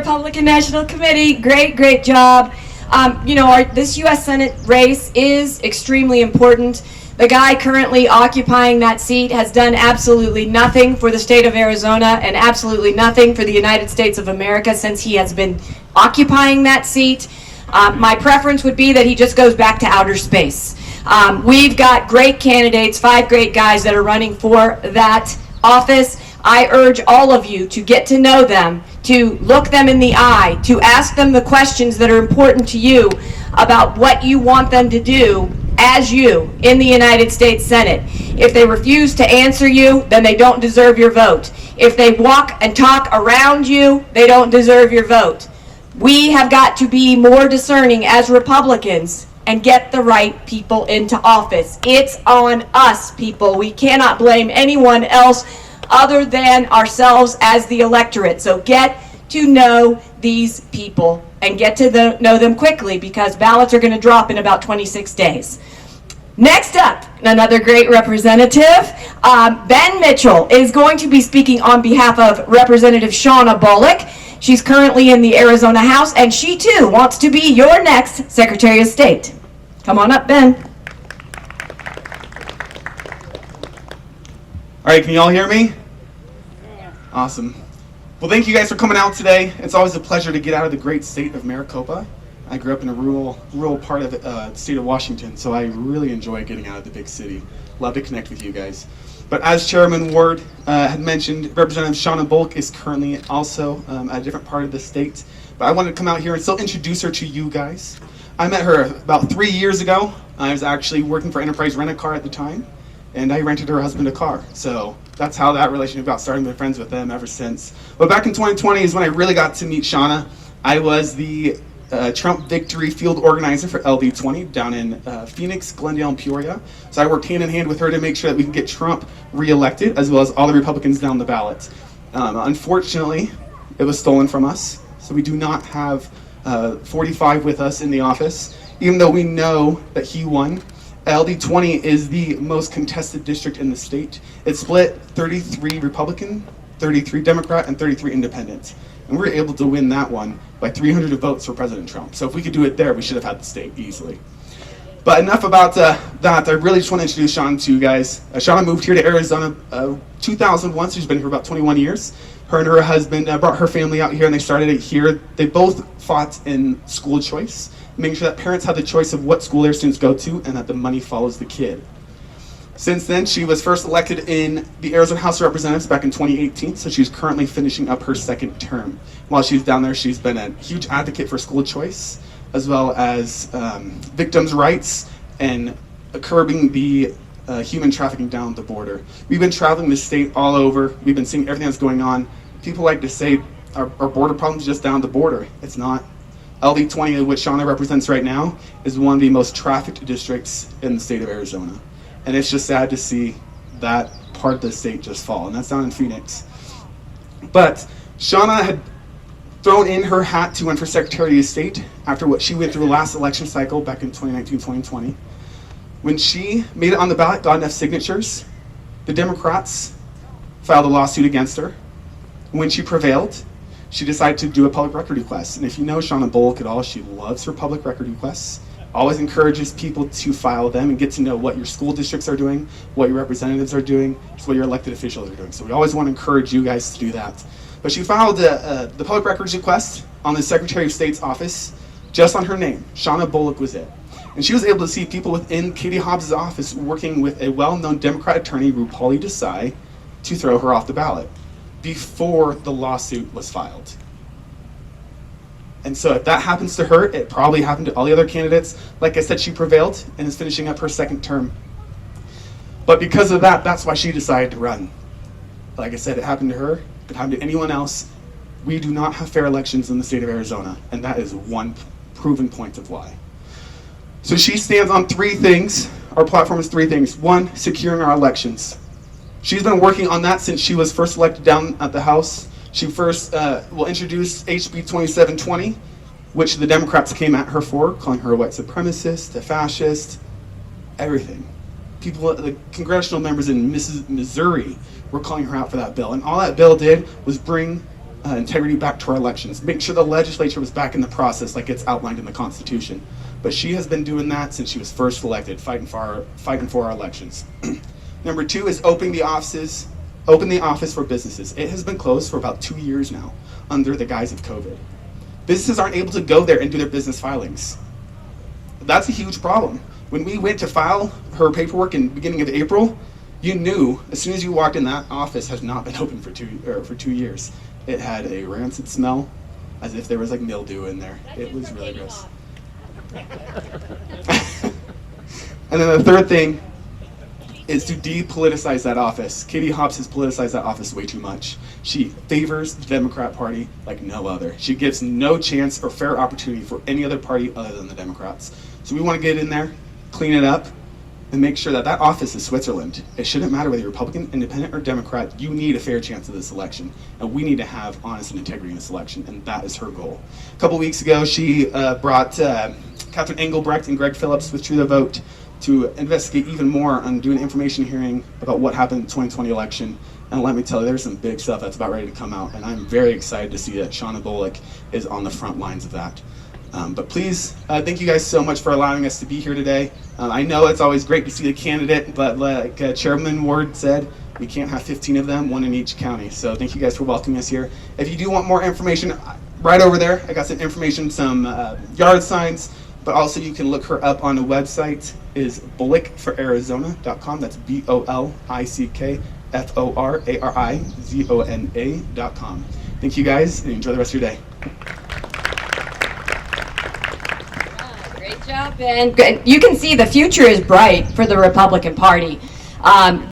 Republican National Committee. Great job. This U.S. Senate race is extremely important. The guy currently occupying that seat has done absolutely nothing for the state of Arizona and absolutely nothing for the United States of America since he has been occupying that seat. My preference would be that he just goes back to outer space. We've got great candidates, 5 great guys that are running for that office. I urge all of you to get to know them, to look them in the eye, to ask them the questions that are important to you about what you want them to do as you in the United States Senate. If they refuse to answer you, then they don't deserve your vote. If they walk and talk around you, they don't deserve your vote. We have got to be more discerning as Republicans and get the right people into office. It's on us, people. We cannot blame anyone else other than ourselves as the electorate. So get to know these people and get to know them quickly, because ballots are going to drop in about 26 days. Next up, another great representative, Ben Mitchell is going to be speaking on behalf of Representative Shawnna Bolick. She's currently in the Arizona House, and she too wants to be your next Secretary of State. Come on up, Ben. All right, can you all hear me? Awesome. Well, thank you guys for coming out today. It's always a pleasure to get out of the great state of Maricopa. I grew up in a rural part of the state of Washington, so I really enjoy getting out of the big city. Love to connect with you guys. But as Chairman Ward had mentioned, Representative Shawnna Bolick is currently also at a different part of the state. But I wanted to come out here and still introduce her to you guys. I met her about 3 years ago. I was actually working for Enterprise Rent-A-Car at the time, and I rented her husband a car. So that's how that relationship got started. I've been friends with them ever since. But back in 2020 is when I really got to meet Shawnna. I was the Trump Victory Field Organizer for LD20 down in Phoenix, Glendale, and Peoria. So I worked hand in hand with her to make sure that we can get Trump reelected, as well as all the Republicans down the ballot. Unfortunately, it was stolen from us, so we do not have 45 with us in the office, even though we know that he won. LD20 is the most contested district in the state. It's split 33 Republican, 33 Democrat, and 33 Independent. And we were able to win that one by 300 votes for President Trump. So if we could do it there, we should have had the state easily. But enough about that. I really just want to introduce Shawnna to you guys. Shawnna moved here to Arizona 2001, so she's been here about 21 years. Her and her husband brought her family out here, and they started it here. They both fought in school choice, making sure that parents have the choice of what school their students go to and that the money follows the kid. Since then, she was first elected in the Arizona House of Representatives back in 2018, so she's currently finishing up her second term. While she's down there, she's been a huge advocate for school choice, as well as victims' rights and curbing the human trafficking down the border. We've been traveling the state all over. We've been seeing everything that's going on. People like to say our border problem is just down the border. It's not. LD20, which Shawnna represents right now, is one of the most trafficked districts in the state of Arizona. And it's just sad to see that part of the state just fall, and that's down in Phoenix. But Shawnna had thrown in her hat to run for Secretary of State after what she went through last election cycle back in 2019-2020. When she made it on the ballot, got enough signatures, the Democrats filed a lawsuit against her. When she prevailed, she decided to do a public record request. And if you know Shawnna Bolick at all, she loves her public record requests. Always encourages people to file them and get to know what your school districts are doing, what your representatives are doing, just what your elected officials are doing. So we always want to encourage you guys to do that. But she filed the public records request on the Secretary of State's office, just on her name. Shawnna Bolick was it. And she was able to see people within Katie Hobbs' office working with a well-known Democrat attorney, Rupali Desai, to throw her off the ballot before the lawsuit was filed. And so if that happens to her, it probably happened to all the other candidates. Like I said, she prevailed and is finishing up her second term. But because of that, that's why she decided to run. Like I said, it happened to her, it could happen to anyone else. We do not have fair elections in the state of Arizona, and that is one proven point of why. So she stands on 3 things. Our platform is 3 things. 1, securing our elections. She's been working on that since she was first elected down at the House. She first will introduce HB 2720, which the Democrats came at her for, calling her a white supremacist, a fascist, everything. People, the congressional members in Missouri were calling her out for that bill. And all that bill did was bring integrity back to our elections, make sure the legislature was back in the process like it's outlined in the Constitution. But she has been doing that since she was first elected, fighting for our elections. Number 2 is open the office for businesses. It has been closed for about 2 years now under the guise of COVID. Businesses aren't able to go there and do their business filings. That's a huge problem. When we went to file her paperwork in the beginning of April, you knew as soon as you walked in that office has not been open for 2 years. It had a rancid smell, as if there was like mildew in there. It was really gross. And then the third thing is to depoliticize that office. Katie Hobbs has politicized that office way too much. She favors the Democrat Party like no other. She gives no chance or fair opportunity for any other party other than the Democrats. So we want to get in there, clean it up, and make sure that that office is Switzerland. It shouldn't matter whether you're Republican, Independent, or Democrat. You need a fair chance of this election, and we need to have honest and integrity in this election, and that is her goal. A couple weeks ago, she brought Catherine Engelbrecht and Greg Phillips with True the Vote to investigate even more on doing an information hearing about what happened in the 2020 election. And let me tell you, there's some big stuff that's about ready to come out, and I'm very excited to see that Shawnna Bolick is on the front lines of that. But please, thank you guys so much for allowing us to be here today. I know it's always great to see the candidate, but like Chairwoman Ward said, we can't have 15 of them, one in each county. So thank you guys for welcoming us here. If you do want more information, right over there, I got some information, some yard signs, but also you can look her up on the website, is bolickforarizona.com. That's BOLICKFORARIZONA.com. Thank you guys, and enjoy the rest of your day. Great job, and you can see the future is bright for the Republican Party.